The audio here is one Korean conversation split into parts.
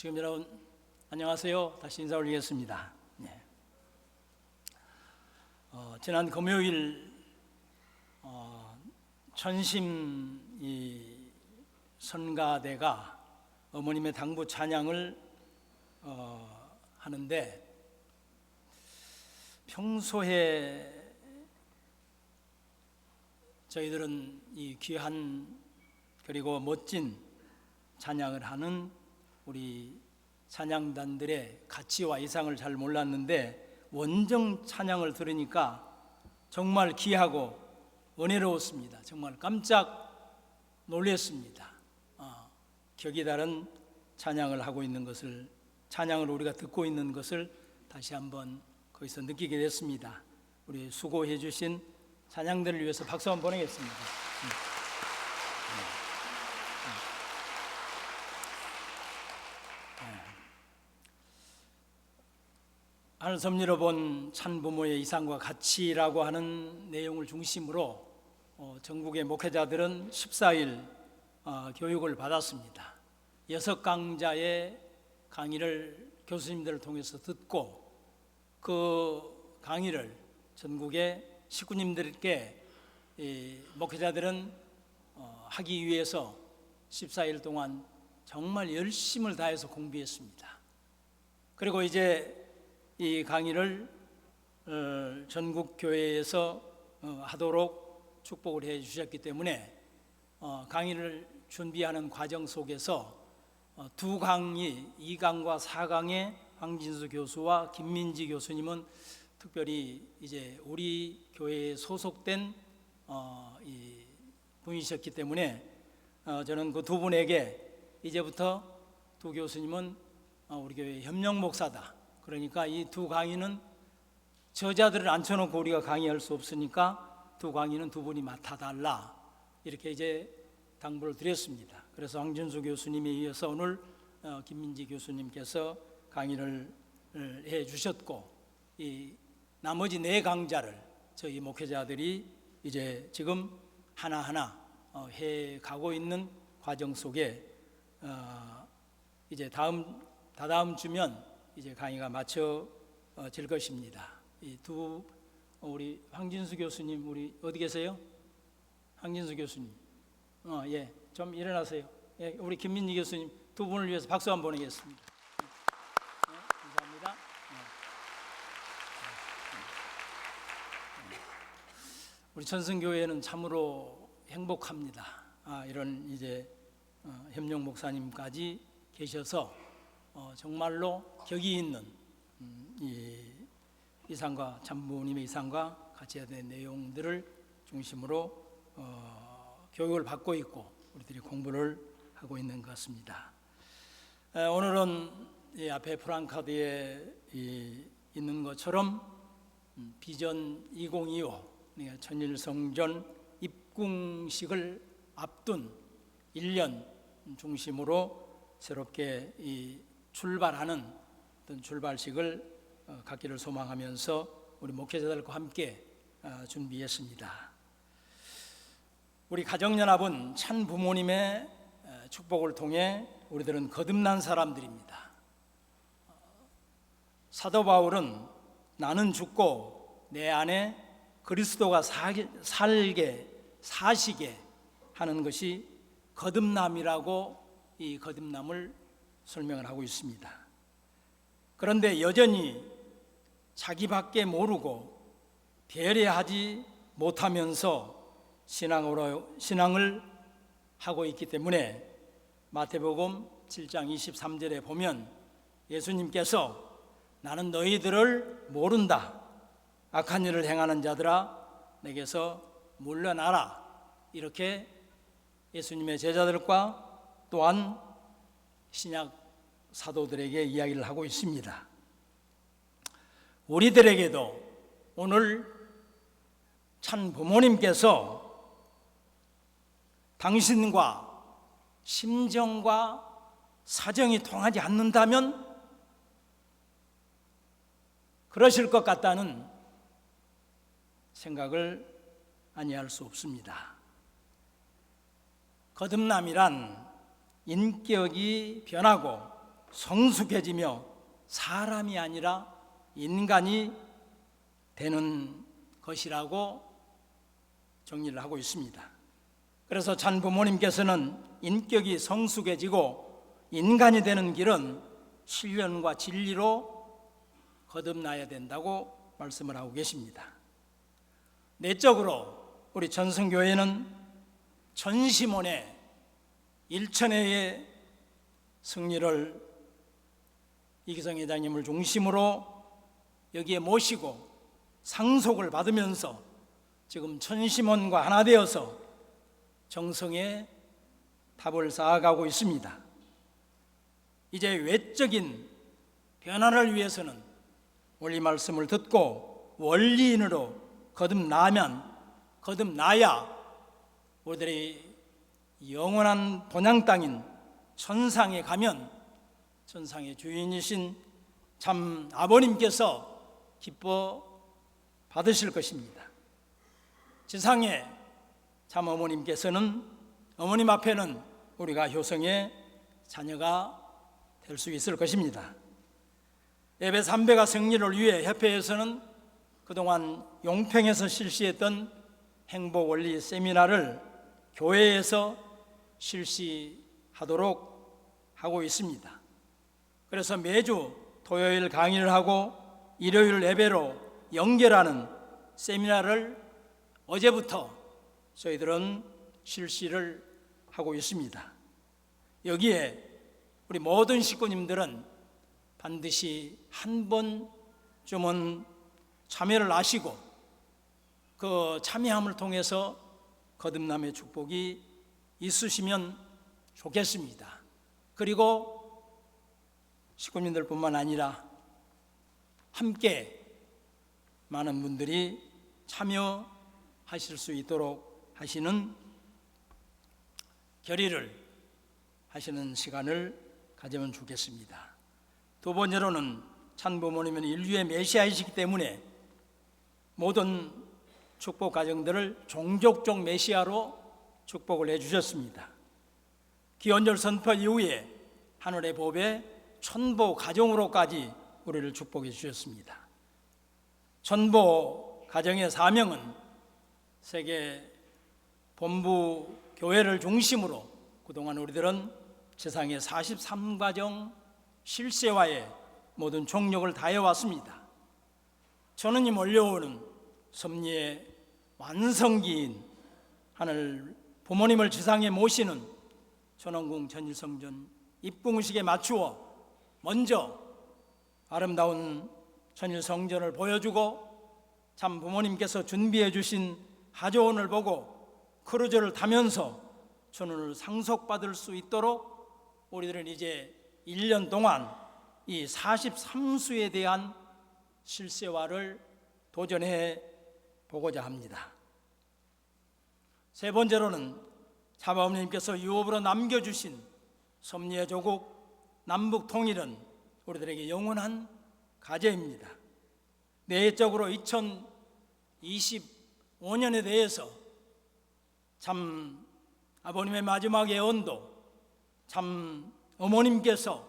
지금 여러분 안녕하세요. 다시 인사 올리겠습니다. 지난 금요일 천심 선가대가 어머님의 당부 찬양을 하는데, 평소에 저희들은 이 귀한 그리고 멋진 찬양을 하는 우리 찬양단들의 가치와 이상을 잘 몰랐는데, 원정 찬양을 들으니까 정말 귀하고 은혜로웠습니다. 정말 깜짝 놀랐습니다. 격이 다른 찬양을 하고 있는 것을, 찬양을 우리가 듣고 있는 것을 다시 한번 거기서 느끼게 됐습니다. 우리 수고해 주신 찬양들을 위해서 박수 한번 보내겠습니다. 하늘 섭리로 본 찬부모의 이상과 가치라고 하는 내용을 중심으로 전국의 목회자들은 14일 교육을 받았습니다. 6강자의 강의를 교수님들을 통해서 듣고, 그 강의를 전국의 식구님들께 목회자들은 하기 위해서 14일 동안 정말 열심을 다해서 공부했습니다. 그리고 이제 이 강의를 전국 교회에서 하도록 축복을 해 주셨기 때문에 강의를 준비하는 과정 속에서 두 강의, 2강과 4강의 황진수 교수와 김민지 교수님은 특별히 이제 우리 교회에 소속된 분이셨기 때문에 저는 그 두 분에게 이제부터 두 교수님은 우리 교회 협력 목사다. 그러니까 이 두 강의는 저자들을 앉혀놓고 우리가 강의할 수 없으니까 두 강의는 두 분이 맡아달라, 이렇게 이제 당부를 드렸습니다. 그래서 황진수 교수님에 이어서 오늘 김민지 교수님께서 강의를 해 주셨고, 이 나머지 4강자를 저희 목회자들이 이제 지금 하나하나 해 가고 있는 과정 속에 이제 다다음 주면 이제 강의가 마쳐질 것입니다. 이 두 우리 황진수 교수님, 우리 어디 계세요? 황진수 교수님, 예, 좀 일어나세요. 예, 우리 김민지 교수님 두 분을 위해서 박수 한번 보내겠습니다. 감사합니다. 우리 천승교회는 참으로 행복합니다. 이런 이제 협력 목사님까지 계셔서 정말로 격이 있는 이상과 참부모님의 이상과 같이 된 내용들을 중심으로 교육을 받고 있고 우리들이 공부를 하고 있는 것 같습니다. 오늘은 이 앞에 프랑카드에 있는 것처럼 비전 2025 천일성전 입궁식을 앞둔 1년 중심으로 새롭게 출발하는 어떤 출발식을 갖기를 소망하면서 우리 목회자들과 함께 준비했습니다. 우리 가정연합은 찬 부모님의 축복을 통해 우리들은 거듭난 사람들입니다. 사도 바울은 나는 죽고 내 안에 그리스도가 사시게 하는 것이 거듭남이라고 이 거듭남을 설명을 하고 있습니다. 그런데 여전히 자기밖에 모르고 배려하지 못하면서 신앙을 하고 있기 때문에 마태복음 7장 23절에 보면 예수님께서 나는 너희들을 모른다, 악한 일을 행하는 자들아 내게서 물러나라, 이렇게 예수님의 제자들과 또한 신약 사도들에게 이야기를 하고 있습니다. 우리들에게도 오늘 참 부모님께서 당신과 심정과 사정이 통하지 않는다면 그러실 것 같다는 생각을 아니할 수 없습니다. 거듭남이란 인격이 변하고 성숙해지며 사람이 아니라 인간이 되는 것이라고 정리를 하고 있습니다. 그래서 참 부모님께서는 인격이 성숙해지고 인간이 되는 길은 신령과 진리로 거듭나야 된다고 말씀을 하고 계십니다. 내적으로 우리 전성교회는 전시몬의 일천회의 승리를 이기성 회장님을 중심으로 여기에 모시고 상속을 받으면서 지금 천시몬과 하나 되어서 정성의 답을 쌓아가고 있습니다. 이제 외적인 변화를 위해서는 원리 말씀을 듣고 원리인으로 거듭나야 우리들이 영원한 본향 땅인 천상에 가면 천상의 주인이신 참 아버님께서 기뻐 받으실 것입니다. 지상의 참 어머님께서는 어머님 앞에는 우리가 효성의 자녀가 될 수 있을 것입니다. 예배 300가 승리를 위해 협회에서는 그동안 용평에서 실시했던 행복원리 세미나를 교회에서 실시하도록 하고 있습니다. 그래서 매주 토요일 강의를 하고 일요일 예배로 연결하는 세미나를 어제부터 저희들은 실시를 하고 있습니다. 여기에 우리 모든 식구님들은 반드시 한 번쯤은 참여를 하시고 그 참여함을 통해서 거듭남의 축복이 있으시면 좋겠습니다. 그리고 식구님들뿐만 아니라 함께 많은 분들이 참여하실 수 있도록 하시는 결의를 하시는 시간을 가지면 좋겠습니다. 두 번째로는 참부모님은 인류의 메시아이시기 때문에 모든 축복 가정들을 종족적 메시아로 축복을 해주셨습니다. 기원절 선포 이후에 하늘의 법에 천보 가정으로까지 우리를 축복해 주셨습니다. 천보 가정의 사명은 세계 본부 교회를 중심으로 그동안 우리들은 세상의 43가정 실세화에 모든 총력을 다해왔습니다. 천은이 몰려오는 섭리의 완성기인 하늘 부모님을 지상에 모시는 천원궁 천일성전 입궁식에 맞추어 먼저 아름다운 천일성전을 보여주고 참 부모님께서 준비해 주신 하조원을 보고 크루즈를 타면서 천운을 상속받을 수 있도록 우리들은 이제 1년 동안 이 43수에 대한 실세화를 도전해 보고자 합니다. 세 번째로는 자바오님께서 유업으로 남겨주신 섭리의 조국 남북 통일은 우리들에게 영원한 과제입니다. 내적으로 2025년에 대해서 참 아버님의 마지막 예언도 참 어머님께서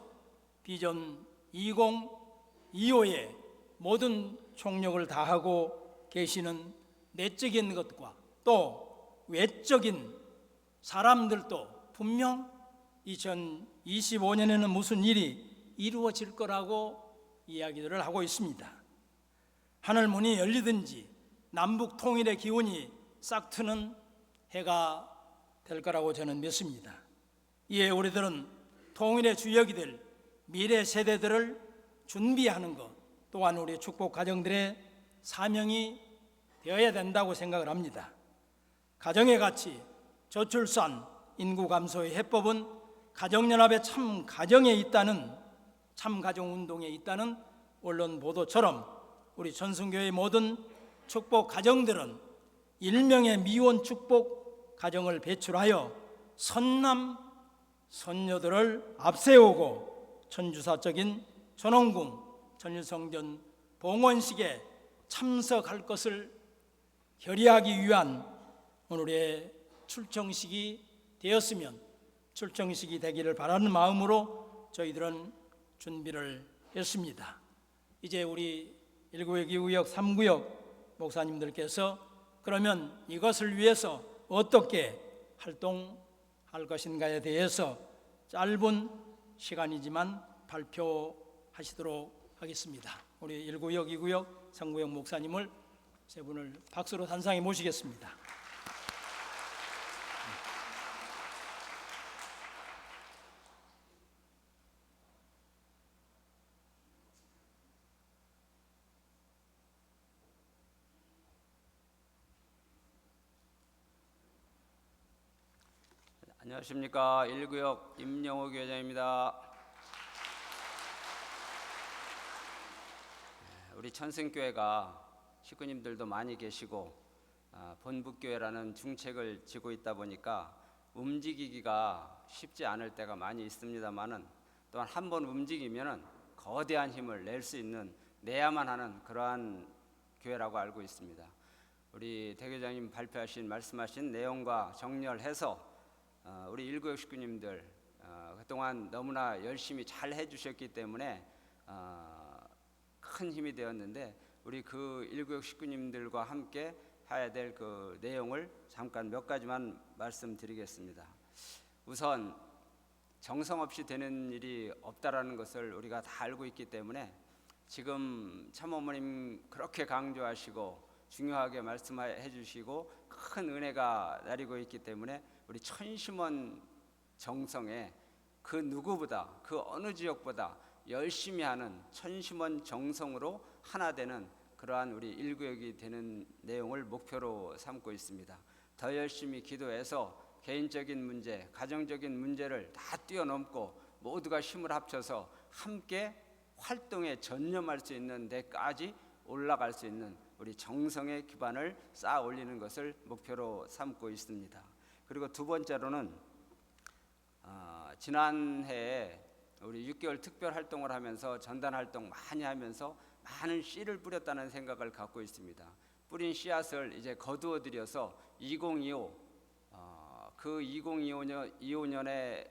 비전 2025에 모든 총력을 다하고 계시는 내적인 것과 또 외적인 사람들도 분명 2025년에는 무슨 일이 이루어질 거라고 이야기들을 하고 있습니다. 하늘문이 열리든지 남북 통일의 기운이 싹 트는 해가 될 거라고 저는 믿습니다. 이에 우리들은 통일의 주역이 될 미래 세대들을 준비하는 것 또한 우리 축복 가정들의 사명이 되어야 된다고 생각을 합니다. 가정의 가치, 저출산, 인구 감소의 해법은 가정연합의 참 가정에 있다는 참 가정운동에 있다는 언론 보도처럼 우리 전승교회의 모든 축복 가정들은 일명의 미혼 축복 가정을 배출하여 선남 선녀들을 앞세우고 천주사적인 천원궁 천일성전 봉헌식에 참석할 것을 결의하기 위한 오늘의 출정식이 되었으면 출정식이 되기를 바라는 마음으로 저희들은 준비를 했습니다. 이제 우리 1구역, 2구역, 3구역 목사님들께서 그러면 이것을 위해서 어떻게 활동할 것인가에 대해서 짧은 시간이지만 발표하시도록 하겠습니다. 우리 1구역, 2구역, 3구역 목사님을 세 분을 박수로 단상에 모시겠습니다. 안녕하십니까. 1구역 임영호 교회장입니다. 우리 천승교회가 식구님들도 많이 계시고 본부교회라는 중책을 지고 있다 보니까 움직이기가 쉽지 않을 때가 많이 있습니다만은 또한 한번 움직이면은 거대한 힘을 낼 수 있는, 내야만 하는 그러한 교회라고 알고 있습니다. 우리 대교장님 발표하신 말씀하신 내용과 정렬해서 우리 1구역 식구님들 그동안 너무나 열심히 잘 해주셨기 때문에 큰 힘이 되었는데, 우리 그 1구역 식구님들과 함께 해야 될 그 내용을 잠깐 몇 가지만 말씀드리겠습니다. 우선 정성 없이 되는 일이 없다라는 것을 우리가 다 알고 있기 때문에 지금 참어머님 그렇게 강조하시고 중요하게 말씀해 주시고 큰 은혜가 내리고 있기 때문에 우리 천심원 정성에 그 누구보다, 그 어느 지역보다 열심히 하는 천심원 정성으로 하나 되는 그러한 우리 1구역이 되는 내용을 목표로 삼고 있습니다. 더 열심히 기도해서 개인적인 문제, 가정적인 문제를 다 뛰어넘고 모두가 힘을 합쳐서 함께 활동에 전념할 수 있는 데까지 올라갈 수 있는 우리 정성의 기반을 쌓아 올리는 것을 목표로 삼고 있습니다. 그리고 두 번째로는 지난해에 우리 6개월 특별 활동을 하면서 전단 활동 많이 하면서 많은 씨를 뿌렸다는 생각을 갖고 있습니다. 뿌린 씨앗을 이제 거두어 들여서 2025 그 2025년의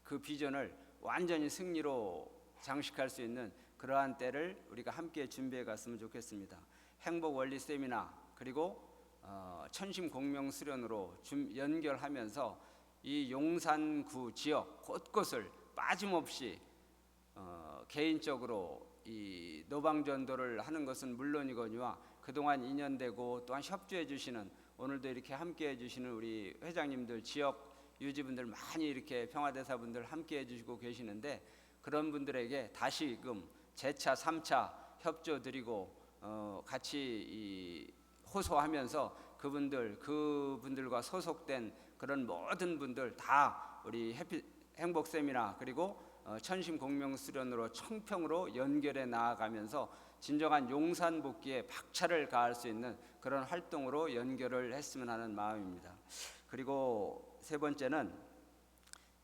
그 비전을 완전히 승리로 장식할 수 있는 그러한 때를 우리가 함께 준비해 갔으면 좋겠습니다. 행복 원리 세미나 그리고 천심 공명 수련으로 연결하면서 이 용산구 지역 곳곳을 빠짐없이 개인적으로 이 노방전도를 하는 것은 물론이거니와 그동안 인연되고 또한 협조해 주시는, 오늘도 이렇게 함께 해 주시는 우리 회장님들, 지역 유지분들 많이 이렇게 평화대사분들 함께 해 주시고 계시는데, 그런 분들에게 다시금 재차 3차 협조 드리고 같이 호소하면서 그분들과 소속된 그런 모든 분들 다 우리 행복 세미나 그리고 천심 공명 수련으로 청평으로 연결해 나아가면서 진정한 용산 복귀에 박차를 가할 수 있는 그런 활동으로 연결을 했으면 하는 마음입니다. 그리고 세 번째는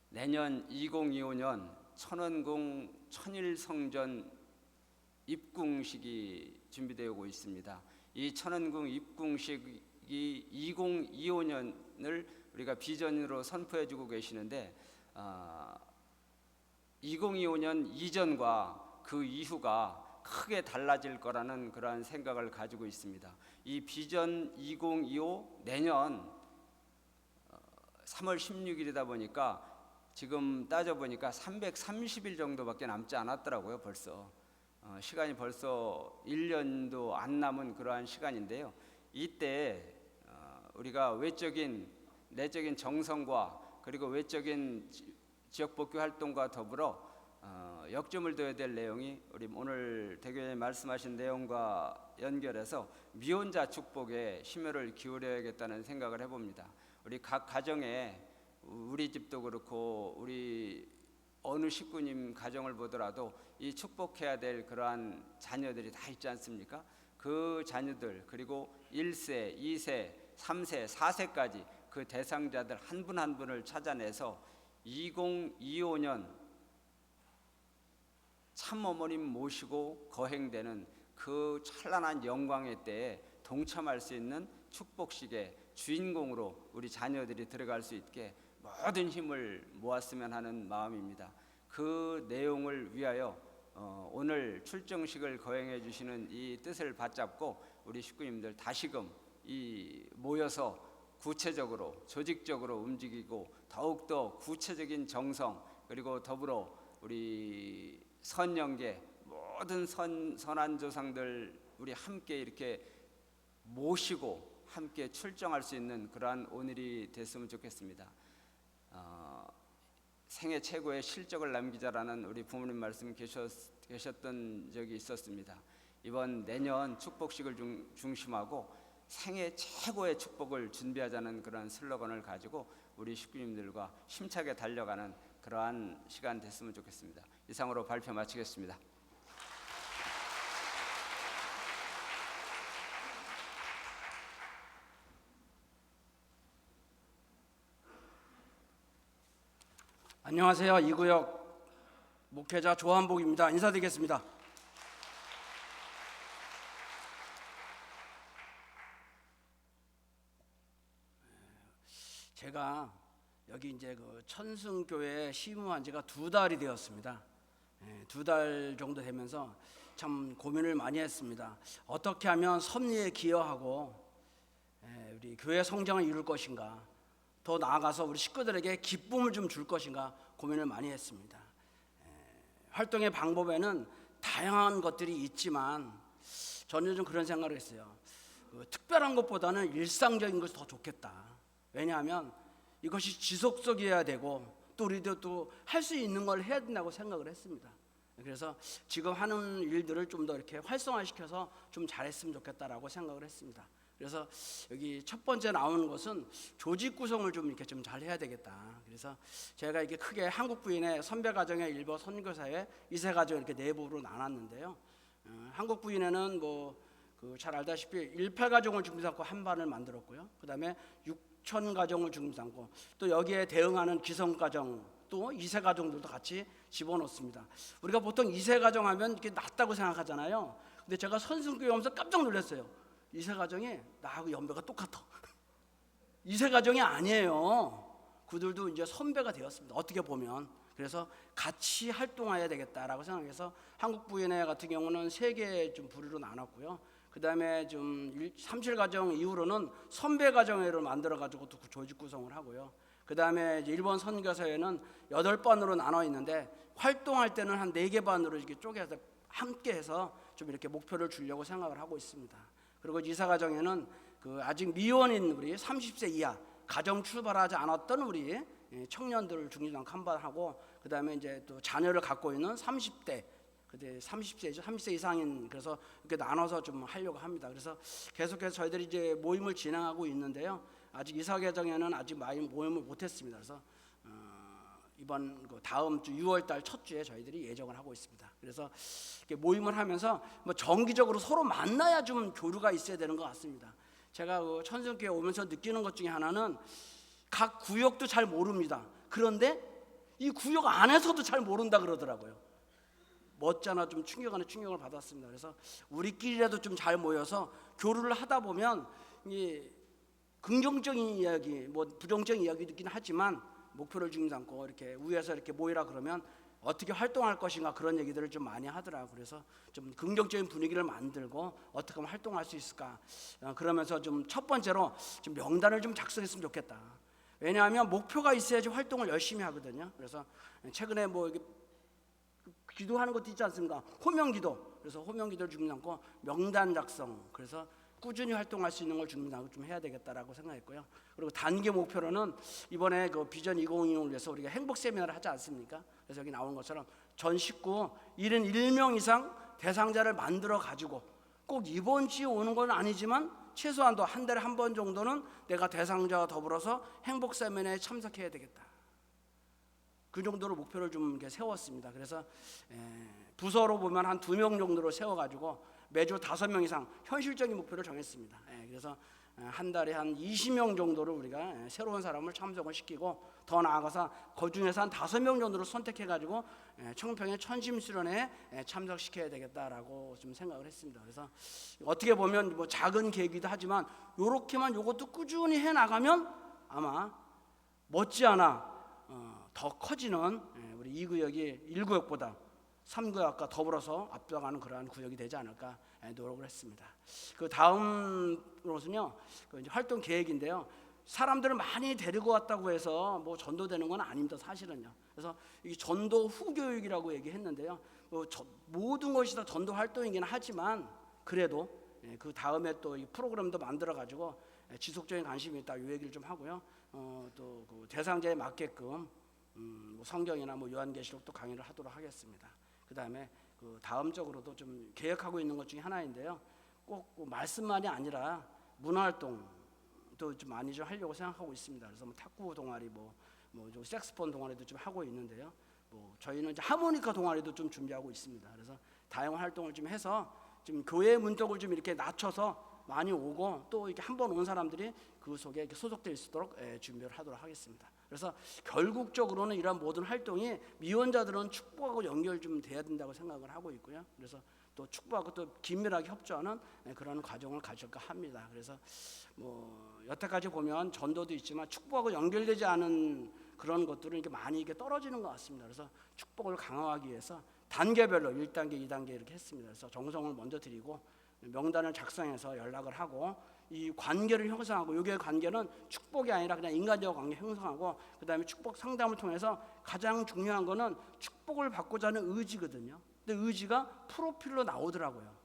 내년 2025년 천원궁 천일성전 입궁식이 준비되고 있습니다. 이 천원궁 입궁식이 2025년을 우리가 비전으로 선포해주고 계시는데 2025년 이전과 그 이후가 크게 달라질 거라는 그러한 생각을 가지고 있습니다. 이 비전 2025 내년 3월 16일이다 보니까 지금 따져보니까 330일 정도밖에 남지 않았더라고요. 벌써 시간이 벌써 1년도 안 남은 그러한 시간인데요. 이때 우리가 외적인 내적인 정성과 그리고 외적인 지역복귀 활동과 더불어 역점을 둬야 될 내용이 우리 오늘 대교장님 말씀하신 내용과 연결해서 미혼자 축복에 심혈을 기울여야겠다는 생각을 해봅니다. 우리 각 가정에 우리 집도 그렇고 우리 어느 식구님 가정을 보더라도 이 축복해야 될 그러한 자녀들이 다 있지 않습니까? 그 자녀들 그리고 1세, 2세, 3세, 4세까지 그 대상자들 한 분 한 분을 찾아내서 2025년 참어머님 모시고 거행되는 그 찬란한 영광의 때에 동참할 수 있는 축복식의 주인공으로 우리 자녀들이 들어갈 수 있게 모든 힘을 모았으면 하는 마음입니다. 그 내용을 위하여 오늘 출정식을 거행해 주시는 이 뜻을 받잡고 우리 식구님들 다시금 모여서 구체적으로 조직적으로 움직이고 더욱더 구체적인 정성, 그리고 더불어 우리 선영계 모든 선한 조상들 우리 함께 이렇게 모시고 함께 출정할 수 있는 그러한 오늘이 됐으면 좋겠습니다. 생애 최고의 실적을 남기자라는 우리 부모님 말씀 계셨던 적이 있었습니다. 이번 내년 축복식을 중심하고 생애 최고의 축복을 준비하자는 그런 슬로건을 가지고 우리 식구님들과 힘차게 달려가는 그러한 시간 됐으면 좋겠습니다. 이상으로 발표 마치겠습니다. 안녕하세요. 이구역 목회자 조한복입니다. 인사드리겠습니다. 제가 여기 이제 그 천승교회에 시무한 지가 2달이 되었습니다. 2달 정도 되면서 참 고민을 많이 했습니다. 어떻게 하면 섭리에 기여하고 우리 교회 성장을 이룰 것인가, 더 나아가서 우리 식구들에게 기쁨을 좀 줄 것인가 고민을 많이 했습니다. 활동의 방법에는 다양한 것들이 있지만 저는 좀 그런 생각을 했어요. 특별한 것보다는 일상적인 것이 더 좋겠다. 왜냐하면 이것이 지속적이어야 되고 또 우리도 또 할 수 있는 걸 해야 된다고 생각을 했습니다. 그래서 지금 하는 일들을 좀 더 이렇게 활성화시켜서 좀 잘했으면 좋겠다라고 생각을 했습니다. 그래서 여기 첫 번째 나오는 것은 조직 구성을 좀 이렇게 좀 잘 해야 되겠다. 그래서 제가 이게 크게 한국 부인의 선배 가정의 일부 선교사회 2세 가정 이렇게 네 부로 나눴는데요. 한국 부인에는 잘 알다시피 18가정을 중심 삼고 한 반을 만들었고요. 그다음에 6천 가정을 중심 삼고 또 여기에 대응하는 기성가정 또 2세 가정들도 같이 집어넣습니다. 우리가 보통 2세 가정 하면 이렇게 낮다고 생각하잖아요. 근데 제가 선승교회 오면서 깜짝 놀랐어요. 2세 가정이 나하고 연배가 똑같아. 2세 가정이 아니에요. 그들도 이제 선배가 되었습니다. 어떻게 보면. 그래서 같이 활동해야 되겠다라고 생각해서 한국 부인회 같은 경우는 3개 좀 부류로 나눴고요. 그다음에 좀 37가정 이후로는 선배 가정회를 만들어 가지고 또 조직 구성을 하고요. 그다음에 일본 선교사회는 8반으로 나눠 있는데 활동할 때는 한 4개 반으로 이렇게 쪼개서 함께 해서 좀 이렇게 목표를 주려고 생각을 하고 있습니다. 그리고 이사가정에는 아직 미혼인 우리 30세 이하 가정 출발하지 않았던 우리 청년들을 중심으로 칸반하고 그다음에 이제 또 자녀를 갖고 있는 30대 그때 30세죠. 30세 이상인 그래서 이렇게 나눠서 좀 하려고 합니다. 그래서 계속해서 저희들이 이제 모임을 진행하고 있는데요. 아직 이사가정에는 아직 모임을 못했습니다. 그래서 이번 다음 주 6월달 첫 주에 저희들이 예정을 하고 있습니다. 그래서 이렇게 모임을 하면서 정기적으로 서로 만나야 좀 교류가 있어야 되는 것 같습니다. 제가 천승교회 오면서 느끼는 것 중에 하나는 각 구역도 잘 모릅니다. 그런데 이 구역 안에서도 잘 모른다 그러더라고요. 멋잖아 좀 충격을 받았습니다. 그래서 우리끼리라도 좀 잘 모여서 교류를 하다 보면 이 긍정적인 이야기, 부정적인 이야기도 있긴 하지만 목표를 중심 삼고 이렇게 위에서 이렇게 모이라 그러면 어떻게 활동할 것인가 그런 얘기들을 좀 많이 하더라고요. 그래서 좀 긍정적인 분위기를 만들고 어떻게 하면 활동할 수 있을까 그러면서 좀 첫 번째로 좀 명단을 좀 작성했으면 좋겠다. 왜냐하면 목표가 있어야지 활동을 열심히 하거든요. 그래서 최근에 이게 기도하는 것도 있지 않습니까? 호명기도. 그래서 호명기도를 중심 삼고 명단 작성. 그래서 꾸준히 활동할 수 있는 걸 준비하고 좀 해야 되겠다라고 생각했고요. 그리고 단기 목표로는 이번에 비전 2020을 위해서 우리가 행복 세미나를 하지 않습니까? 그래서 여기 나온 것처럼 전 식구 71명 이상 대상자를 만들어 가지고 꼭 이번 주에 오는 건 아니지만 최소한도 한 달에 한 번 정도는 내가 대상자와 더불어서 행복 세미나에 참석해야 되겠다. 그 정도로 목표를 좀 이렇게 세웠습니다. 그래서 부서로 보면 한 2명 정도로 세워가지고 매주 5명 이상 현실적인 목표를 정했습니다. 그래서 한 달에 한 20명 정도를 우리가 새로운 사람을 참석을 시키고 더 나아가서 그 중에서 한 5명 정도를 선택해가지고 청평의 천심수련회에 참석시켜야 되겠다라고 좀 생각을 했습니다. 그래서 어떻게 보면 작은 계기도 하지만 요렇게만 요것도 꾸준히 해 나가면 아마 못지않아 더 커지는 우리 2구역이 1구역보다 3구역과 더불어서 앞서가는 그러한 구역이 되지 않을까 노력을 했습니다. 그 다음으로는요, 그 이제 활동 계획인데요. 사람들을 많이 데리고 왔다고 해서 뭐 전도되는 건 아닙니다, 사실은요. 그래서 이 전도 후교육이라고 얘기했는데요. 모든 것이 다 전도 활동이긴 하지만 그래도 그 다음에 또 이 프로그램도 만들어 가지고 지속적인 관심이 있다, 이 얘기를 좀 하고요. 또 그 대상자에 맞게끔 뭐 성경이나 뭐 요한계시록도 강의를 하도록 하겠습니다. 그 다음에 그 다음적으로도 좀 계획하고 있는 것 중에 하나인데요. 꼭 말씀만이 아니라 문화활동도 좀 많이 좀 하려고 생각하고 있습니다. 그래서 뭐 탁구 동아리, 좀 색스폰 동아리도 좀 하고 있는데요. 뭐 저희는 이제 하모니카 동아리도 좀 준비하고 있습니다. 그래서 다양한 활동을 좀 해서 좀 교회 문턱을 좀 이렇게 낮춰서 많이 오고 또 이렇게 한 번 온 사람들이 그 속에 이렇게 소속될 수 있도록 준비를 하도록 하겠습니다. 그래서 결국적으로는 이러한 모든 활동이 미혼자들은 축복하고 연결 좀 돼야 된다고 생각을 하고 있고요. 그래서 또 축복하고 또 긴밀하게 협조하는 그런 과정을 가질까 합니다. 그래서 뭐 여태까지 보면 전도도 있지만 축복하고 연결되지 않은 그런 것들은 이렇게 많이 이렇게 떨어지는 것 같습니다. 그래서 축복을 강화하기 위해서 단계별로 1단계, 2단계 이렇게 했습니다. 그래서 정성을 먼저 드리고 명단을 작성해서 연락을 하고 이 관계를 형성하고, 요게 관계는 축복이 아니라 그냥 인간적 관계 형성하고, 그 다음에 축복 상담을 통해서 가장 중요한 거는 축복을 받고자 하는 의지거든요. 근데 의지가 프로필로 나오더라고요.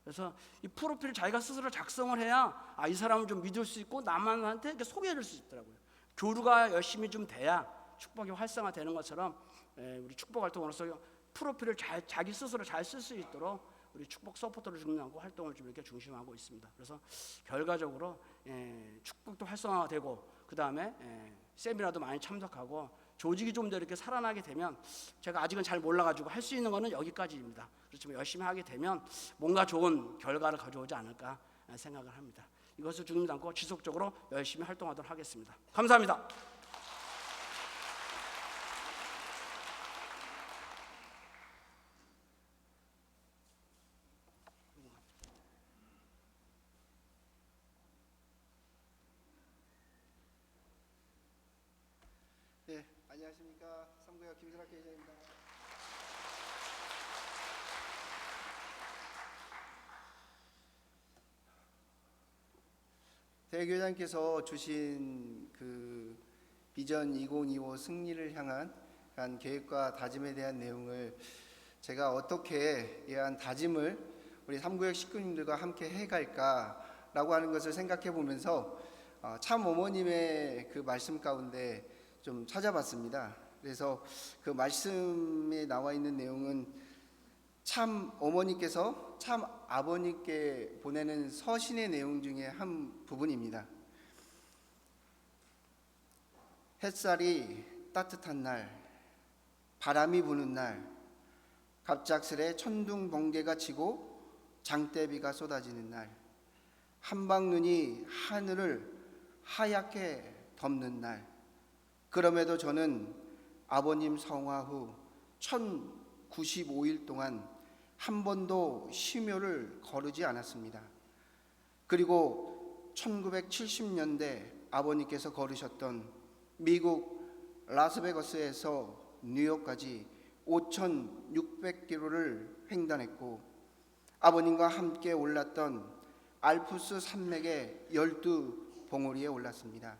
그래서 이 프로필을 자기가 스스로 작성을 해야 이 사람을 좀 믿을 수 있고 남한테 이렇게 소개해줄 수 있더라고요. 교류가 열심히 좀 돼야 축복이 활성화되는 것처럼 우리 축복 활동으로서 프로필을 자기 스스로 잘 쓸 수 있도록 우리 축복 서포터를 중심하고 활동을 좀 이렇게 중심하고 있습니다. 그래서 결과적으로 축복도 활성화되고, 그 다음에 세미나도 많이 참석하고 조직이 좀 더 이렇게 살아나게 되면, 제가 아직은 잘 몰라가지고 할 수 있는 거는 여기까지입니다. 그렇지만 열심히 하게 되면 뭔가 좋은 결과를 가져오지 않을까 생각을 합니다. 이것을 중심 삼고 지속적으로 열심히 활동하도록 하겠습니다. 감사합니다. 네, 안녕하십니까. 3구역 김선학 회장입니다. 대교장께서 주신 그 비전 2025 승리를 향한 계획과 다짐에 대한 내용을 제가 어떻게 이러한 다짐을 우리 3구역 식구님들과 함께 해갈까라고 하는 것을 생각해 보면서 참 어머님의 그 말씀 가운데 좀 찾아봤습니다. 그래서 그 말씀에 나와 있는 내용은 참 어머니께서 참 아버님께 보내는 서신의 내용 중에 한 부분입니다. 햇살이 따뜻한 날, 바람이 부는 날, 갑작스레 천둥 번개가 치고 장대비가 쏟아지는 날, 한방눈이 하늘을 하얗게 덮는 날, 그럼에도 저는 아버님 성화 후 1095일 동안 한 번도 심요를 거르지 않았습니다. 그리고 1970년대 아버님께서 걸으셨던 미국 라스베거스에서 뉴욕까지 5,600km를 횡단했고, 아버님과 함께 올랐던 알프스 산맥의 12봉우리에 올랐습니다.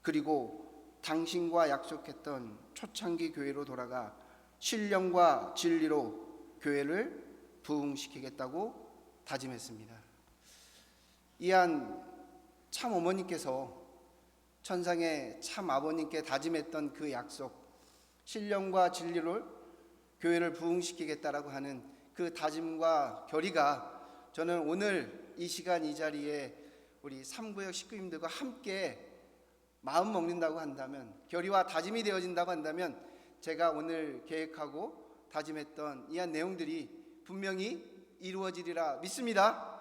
그리고 당신과 약속했던 초창기 교회로 돌아가 신령과 진리로 교회를 부흥시키겠다고 다짐했습니다. 이한 참 어머니께서 천상의 참 아버님께 다짐했던 그 약속, 신령과 진리로 교회를 부흥시키겠다라고 하는 그 다짐과 결의가 저는 오늘 이 시간 이 자리에 우리 3구역 식구님들과 함께 마음 먹는다고 한다면, 결의와 다짐이 되어진다고 한다면, 제가 오늘 계획하고 다짐했던 이한 내용들이 분명히 이루어지리라 믿습니다.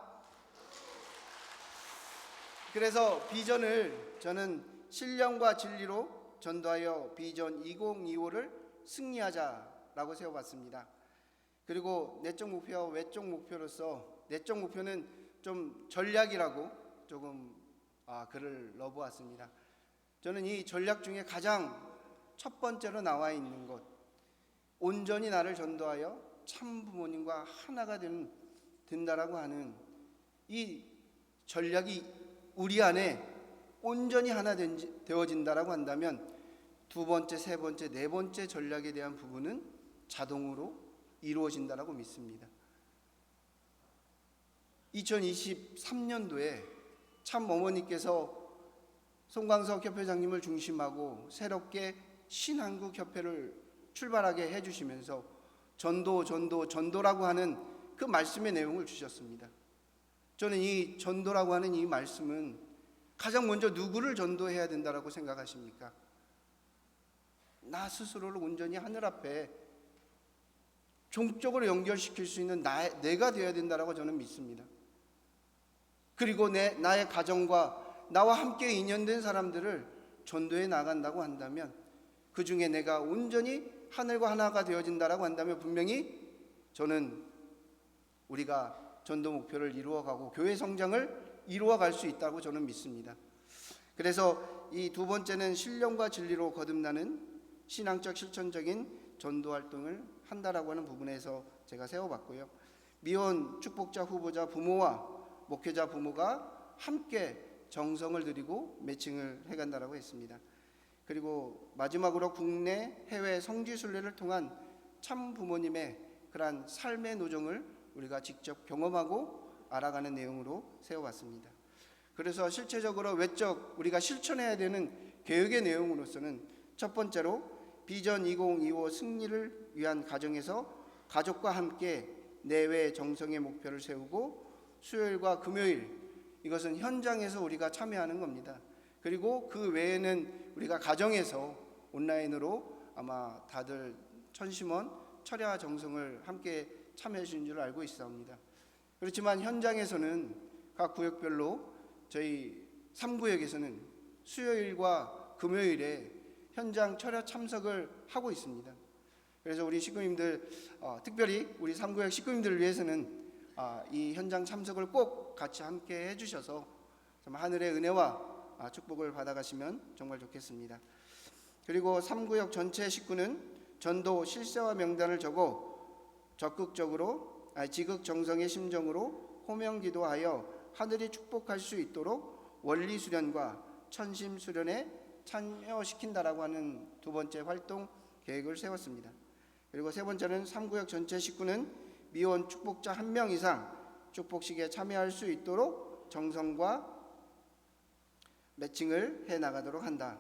그래서 비전을 저는 신령과 진리로 전도하여 비전 2025를 승리하자라고 세워봤습니다. 그리고 내적 목표와 외적 목표로서, 내적 목표는 좀 전략이라고 조금 글을 넣어보았습니다. 저는 이 전략 중에 가장 첫 번째로 나와 있는 것, 온전히 나를 전도하여 참 부모님과 하나가 된다라고 하는 이 전략이 우리 안에 온전히 하나 되어진다라고 한다면 두 번째, 세 번째, 네 번째 전략에 대한 부분은 자동으로 이루어진다라고 믿습니다. 2023년도에 참 어머니께서 송광석 협회장님을 중심하고 새롭게 신한국협회를 출발하게 해주시면서 전도라고 하는 그 말씀의 내용을 주셨습니다. 저는 이 전도라고 하는 이 말씀은 가장 먼저 누구를 전도해야 된다라고 생각하십니까? 나 스스로를 온전히 하늘 앞에 종적으로 연결시킬 수 있는 내가 되어야 된다라고 저는 믿습니다. 그리고 나의 가정과 나와 함께 인연된 사람들을 전도해 나간다고 한다면 그 중에 내가 온전히 하늘과 하나가 되어진다라고 한다면 분명히 저는 우리가 전도 목표를 이루어가고 교회 성장을 이루어갈 수 있다고 저는 믿습니다. 그래서 이 두 번째는 신령과 진리로 거듭나는 신앙적 실천적인 전도 활동을 한다라고 하는 부분에서 제가 세워봤고요. 미혼 축복자 후보자 부모와 목회자 부모가 함께 정성을 들이고 매칭을 해간다라고 했습니다. 그리고 마지막으로 국내 해외 성지순례를 통한 참 부모님의 그러한 삶의 노정을 우리가 직접 경험하고 알아가는 내용으로 세워봤습니다. 그래서 실체적으로 외적 우리가 실천해야 되는 계획의 내용으로서는 첫 번째로 비전 2025 승리를 위한 가정에서 가족과 함께 내외 정성의 목표를 세우고 수요일과 금요일 이것은 현장에서 우리가 참여하는 겁니다. 그리고 그 외에는 우리가 가정에서 온라인으로 아마 다들 천심원 철야 정성을 함께 참여해 주신 줄 알고 있사옵니다. 그렇지만 현장에서는 각 구역별로 저희 3구역에서는 수요일과 금요일에 현장 철야 참석을 하고 있습니다. 그래서 우리 식구님들 특별히 우리 3구역 식구님들을 위해서는 이 현장 참석을 꼭 같이 함께 해주셔서 정말 하늘의 은혜와 축복을 받아가시면 정말 좋겠습니다. 그리고 3구역 전체 식구는 전도 실세와 명단을 적어 적극적으로 지극정성의 심정으로 호명기도하여 하늘이 축복할 수 있도록 원리 수련과 천심 수련에 참여시킨다라고 하는 두 번째 활동 계획을 세웠습니다. 그리고 세 번째는 3구역 전체 식구는 미혼 축복자 1명 이상 축복식에 참여할 수 있도록 정성과 매칭을 해 나가도록 한다.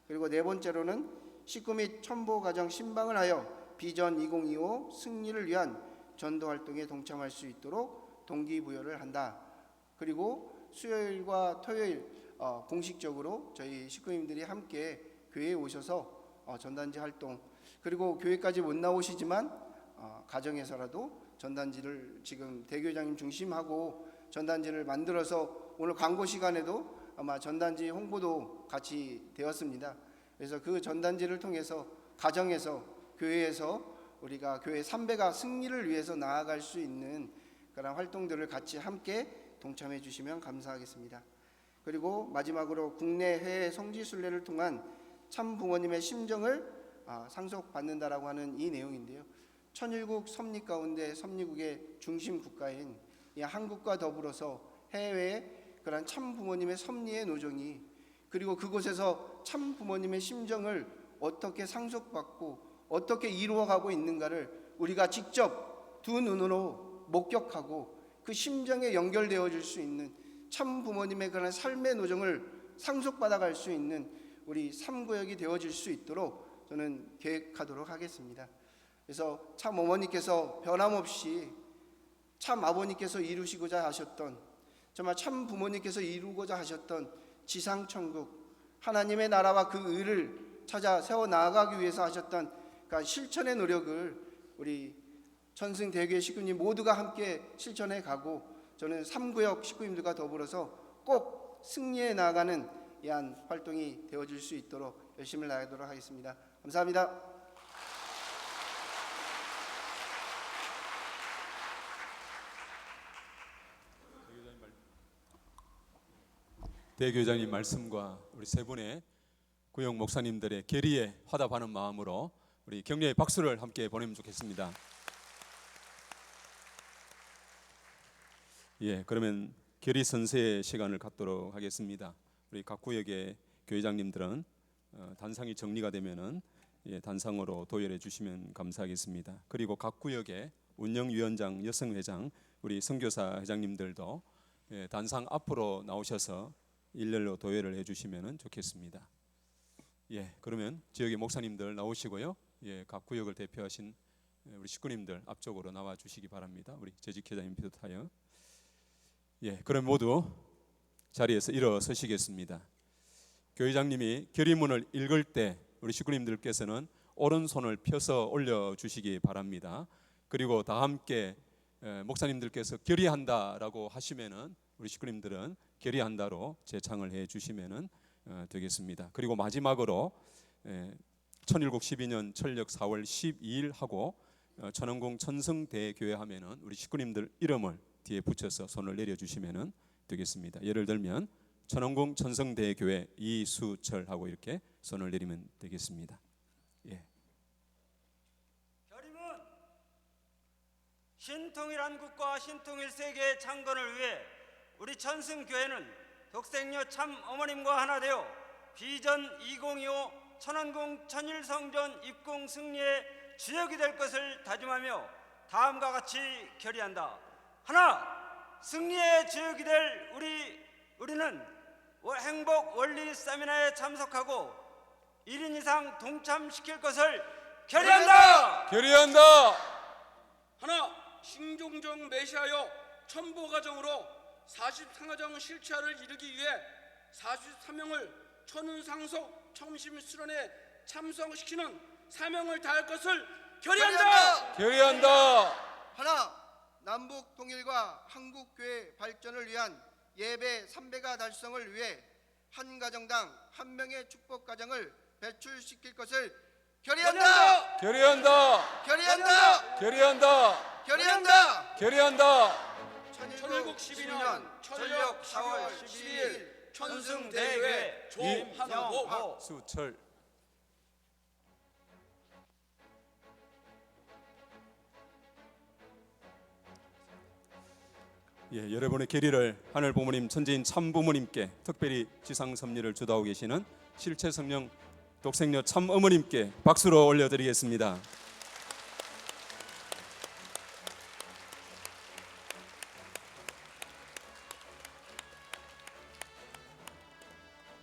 그리고 네 번째로는 식구 및 첨보 가정 신방을 하여 비전 2025 승리를 위한 전도 활동에 동참할 수 있도록 동기부여를 한다. 그리고 수요일과 토요일 공식적으로 저희 식구님들이 함께 교회에 오셔서 전단지 활동, 그리고 교회까지 못 나오시지만 가정에서라도 전단지를 지금 대교장님 중심하고 전단지를 만들어서 오늘 광고 시간에도 아마 전단지 홍보도 같이 되었습니다. 그래서 그 전단지를 통해서 가정에서 교회에서 우리가 교회 3배가 승리를 위해서 나아갈 수 있는 그런 활동들을 같이 함께 동참해 주시면 감사하겠습니다. 그리고 마지막으로 국내 해외 성지순례를 통한 참 부모님의 심정을 상속받는다라고 하는 이 내용인데요. 천일국 섭리 가운데 섭리국의 중심 국가인 이 한국과 더불어서 해외에 그런 참 부모님의 섭리의 노정이, 그리고 그곳에서 참 부모님의 심정을 어떻게 상속받고 어떻게 이루어가고 있는가를 우리가 직접 두 눈으로 목격하고 그 심정에 연결되어질 수 있는 참 부모님의 그런 삶의 노정을 상속받아갈 수 있는 우리 3구역이 되어질 수 있도록 저는 계획하도록 하겠습니다. 그래서 참 어머니께서 변함없이 참 아버님께서 이루시고자 하셨던, 정말 참 부모님께서 이루고자 하셨던 지상천국 하나님의 나라와 그 의를 찾아 세워 나아가기 위해서 하셨던 그러니까 실천의 노력을 우리 천승대교회 식구님 모두가 함께 실천해 가고, 저는 3구역 식구님들과 더불어서 꼭 승리해 나가는 이한 활동이 되어질 수 있도록 열심히 나가도록 하겠습니다. 감사합니다. 대교장님 말씀과 우리 세 분의 구역 목사님들의 결의에 화답하는 마음으로 우리 격려의 박수를 함께 보내면 좋겠습니다. 예, 그러면 결의 선서의 시간을 갖도록 하겠습니다. 우리 각 구역의 교회장님들은 단상이 정리가 되면은 단상으로 도열해 주시면 감사하겠습니다. 그리고 각 구역의 운영위원장, 여성회장, 우리 선교사 회장님들도 단상 앞으로 나오셔서 일렬로 도열을 해주시면 좋겠습니다. 예, 그러면 지역의 목사님들 나오시고요. 예, 각 구역을 대표하신 우리 식구님들 앞쪽으로 나와 주시기 바랍니다. 우리 재직회장님 비롯하여. 예, 그럼 모두 자리에서 일어서시겠습니다. 교회장님이 결의문을 읽을 때 우리 식구님들께서는 오른손을 펴서 올려주시기 바랍니다. 그리고 다 함께 목사님들께서 결의한다라고 하시면은 우리 식구님들은 결의한다로 제창을 해주시면은 되겠습니다. 그리고 마지막으로 천일국 12년 철력 4월 12일 하고 천원궁 천성대교회 하면은 우리 식구님들 이름을 뒤에 붙여서 손을 내려주시면은 되겠습니다. 예를 들면 천원궁 천성대교회 이수철하고 이렇게 손을 내리면 되겠습니다. 예. 결의문 신통일 국과 신통일 세계의 창건을 위해 우리 천승교회는 독생녀 참 어머님과 하나 되어 비전 2025 천원궁 천일성전 입궁 승리의 주역이 될 것을 다짐하며 다음과 같이 결의한다. 하나, 승리의 주역이 될 우리는 행복 원리 세미나에 참석하고 1인 이상 동참시킬 것을 결의한다. 결의한다. 하나, 신종정 메시아여 천보가정으로 43가정 실체화를 이루기 위해 43명을 천운상속 청심수련에 참석시키는 사명을 다할 것을 결의한다. 결의한다. 하나, 남북 통일과 한국교회 발전을 위한 예배 3배가 달성을 위해 한 가정당 한 명의 축복 가정을 배출시킬 것을 결의한다. 결의한다. 결의한다. 결의한다. 결의한다. 결의한다. 천일국 12년 철력 4월 12일 천승대회 조한호 수철. 예, 여러분의 결의를 하늘 부모님 천지인 참 부모님께, 특별히 지상 섭리를 주도하고 계시는 실체 성령 독생녀 참 어머님께 박수로 올려드리겠습니다.